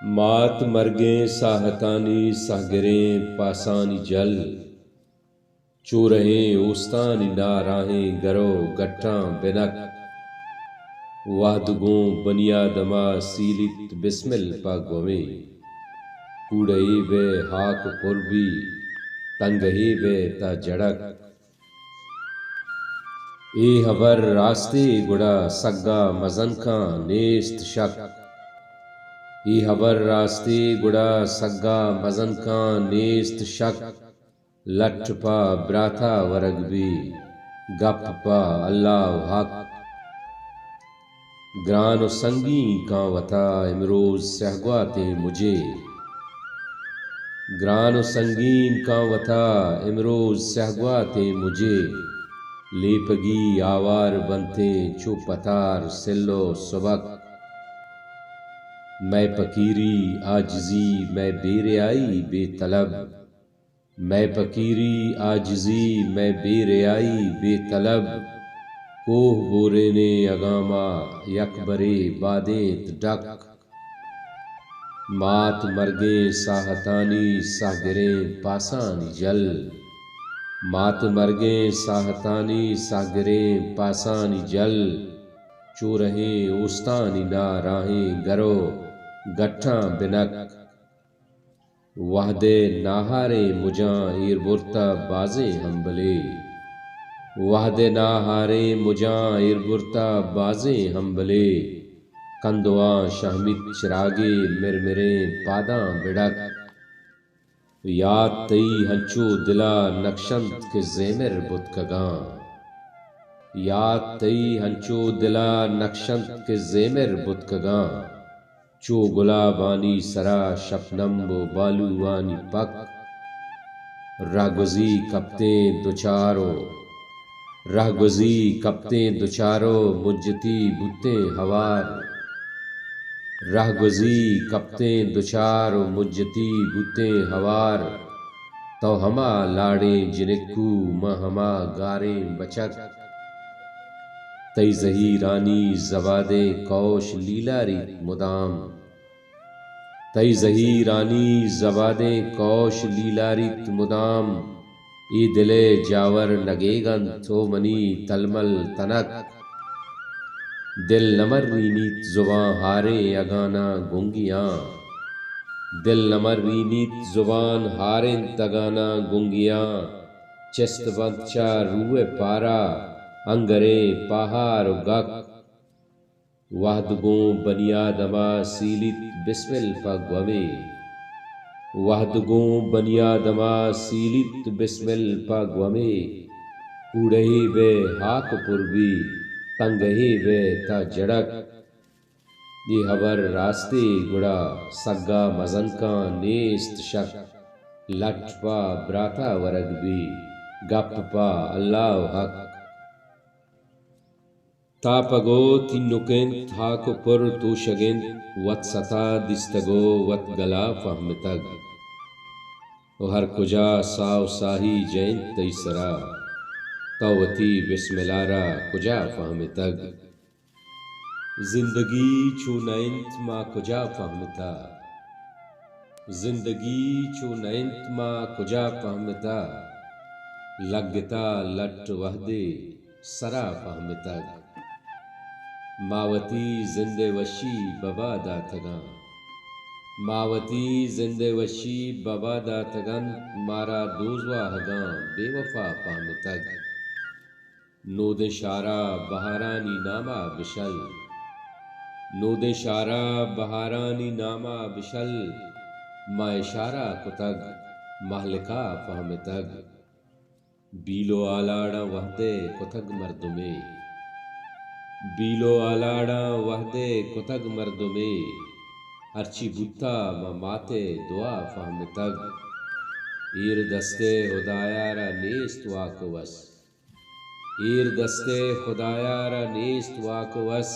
मात मरगें साहतानी सागरें पासानी जल चोरहें ओस्तानी नाराहें गरो गट्टां बिनक वाहदगों बनियादमा सीलित बिस्मिल पागवमे कूड़े वे हाक पुरबी तंगहे वे ता जड़क ए हबर रास्ते गुड़ा सग्गा मजन खां नेस्त शक ई हबर रास्ते गुड़ा सग्गा मजन खां नेस्त शक लठ पा ब्राथा वरग भी गप पा अल्लाह हक ग्रान संगी का वता इमरोज सहगवाते मुझे ग्रान संगीन का वता इमरोज सहगवाते मुझे लेपगी आवार बनते चो पतार सिल्लो सबक मैं फकीरी आजिजी मैं बेरियाई बेतलब मैं फकीरी आजिजी मैं बेरियाई बेतलब कोह बोरे ने अगामा यकबरे बादेत डक मात मरगे साहतानी सागरें पासानी जल मात मरगे साहतानी सागरें पासानी जल चोरहें ओस्तानी ना राहें गरो गट्ठां बिनक वाहदे नाहारे मुजां इरबुरता बाजे हम्बले वाहदे नाहारे मुजां इरबुरता बाजे हम्बले कंदुआ शहमित चिरागे मिरमिरे पादां बिड़क याद तई हंचो दिला नक्शंत के जेमिर बुतकगां याद तई हंचो दिला नक्शंत के जेमिर बुतकगां चो गुलाबानी सरा शपनम वो बालूवानी पक रागुजी कपते दुचारो रागुजी कपते दुचारो मुज्जती बुते हवार रागुजी कपते दुचारो मुज्जती बुते हवार तो हमा लाड़े जिनिक्कू म हमा गारे बचक तई जही रानी जवादे कौश लीलारी मुदाम तई जही रानी जवादे कौश लीलारित मुदाम ई दिले जावर नगेगन तो मनी तलमल तनक दिल नमर रीनीत जुबां हारे अगाना गुंगियां दिल नमर रीनीत जुबान हारे तगाना गुंगियां चस्त बंचा रूए पारा अंगरे पहाड़ गक वाहदगों बनियादमा सीलित बिस्मिल पगवमे वाहदगों बनियादमा सीलित बिस्मिल पगवमे कूड़ही बे हाक पुरबी तंगही बे ता जड़क ये हबर रास्ते गुड़ा सग्गा मजन का नेस्त शक लठ पा ब्राथा वरग भी गप पा अल्लाह हक तापगो तिन्नुकेन थाको पुर तोशगेन वत सता दिस्तगो वत गला फहमतग ओ हर कुजा साव साही जैन तैसरा तवती बिस्मिलारा कुजा फहमतग जिंदगी चो नैंत मा कुजा फहमता जिंदगी चो नैंत मा कुजा फहमता लगता लट वहदे सरा फहमतग मावती जिंदे वशी बबादा तगा मावती जिंदे वशी बबादा तगन मारा दोजवा हगा बेवफा पामतग नोदे शारा बहारानी नामा बिशल नोदे शारा बहारानी नामा बिशल मा इशारा कुतग महलिका फहमतग बीलो आलाड़ा वहदे कुतग मर्दुमे बीलो आलाड़ा वहदे कुतग मर्दुमे हरची बुत्ता म माते दुआ फहमतग ईर दस्ते खुदायारा नेस्त वाकवस ईर दस्ते खुदायारा नेस्त वाकवस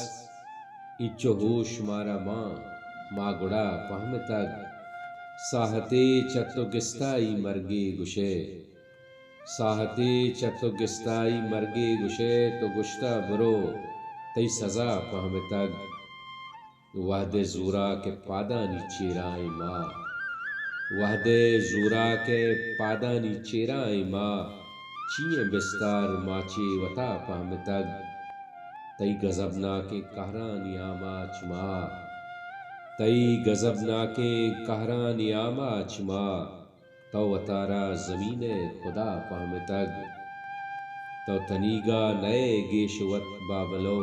इच्चो होश मारा माँ गुड़ा फहमतग साहते चतुगिस्ताई मरगे गुशे साहते चतुगिस्ताई मरगे गुशे तो गुश्ता बरो तई सजा फहमतग वहदे ज़ूरा के पादानी चेराए माँ, वहदे ज़ूरा के पादानी चेराए माँ, चीए बिस्तार माचे वता पाम तग, तई गज़बना के कहरानी आमाच माँ, तई गज़बना के कहरानी आमाच माँ, तो वतारा ज़मीने खुदा पाम तग, तो तनीगा नए गेशवत बाबलो,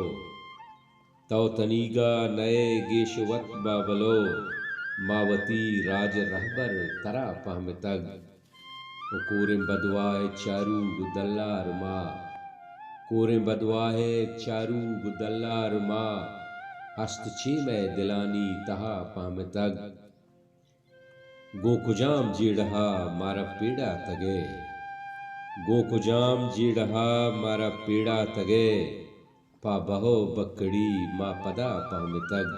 तो तनीगा नए गेशवत बाबलो, मावती राज रहबर तरा पाम तग, कोरें बदवाए चारू गुदल्लार माँ, कोरें बदवाए चारू गुदल्लार माँ, हस्त ची में दिलानी तहा पाम तग, गोकुजाम जीड़हा मारा पीड़ा तगे, गोकुजाम जीड़हा मारा पीड़ा तगे, पा बहो बकड़ी माँ पदा पाम तग,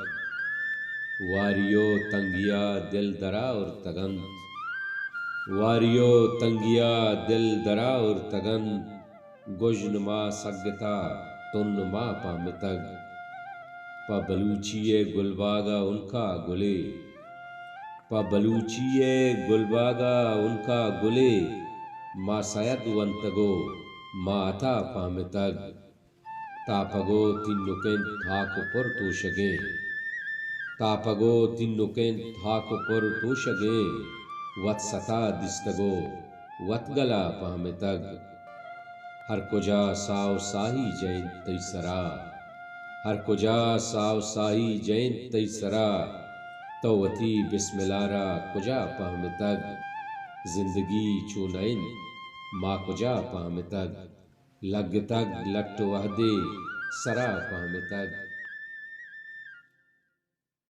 वारियो तंगिया दिल दरा और तगंत, वारियो तंगिया दिल दरा और तगंत, गुजन माँ सगता तुन माँ पाम तग, पा बलूचिए गुलबागा उनका गुले, पा बलूचिए गुलबागा उनका गुले, माँ सयद वंतगो माँ अता पाम तग, तापगो तिन्नुकें थाक पर तोशगे, तापगो तिन्नुकें थाक पर तोशगे, वत सता दिस्तगो वत गला पाम तग, हर कुजा साव साही जैन तैसरा, हर कुजा साव साही जैन तैसरा, तो वती बिस्मिलारा कुजा पाम तग, जिंदगी चूनैन माँ कुजा पाम तग, लग तग लट वहदे सरा पाम तग।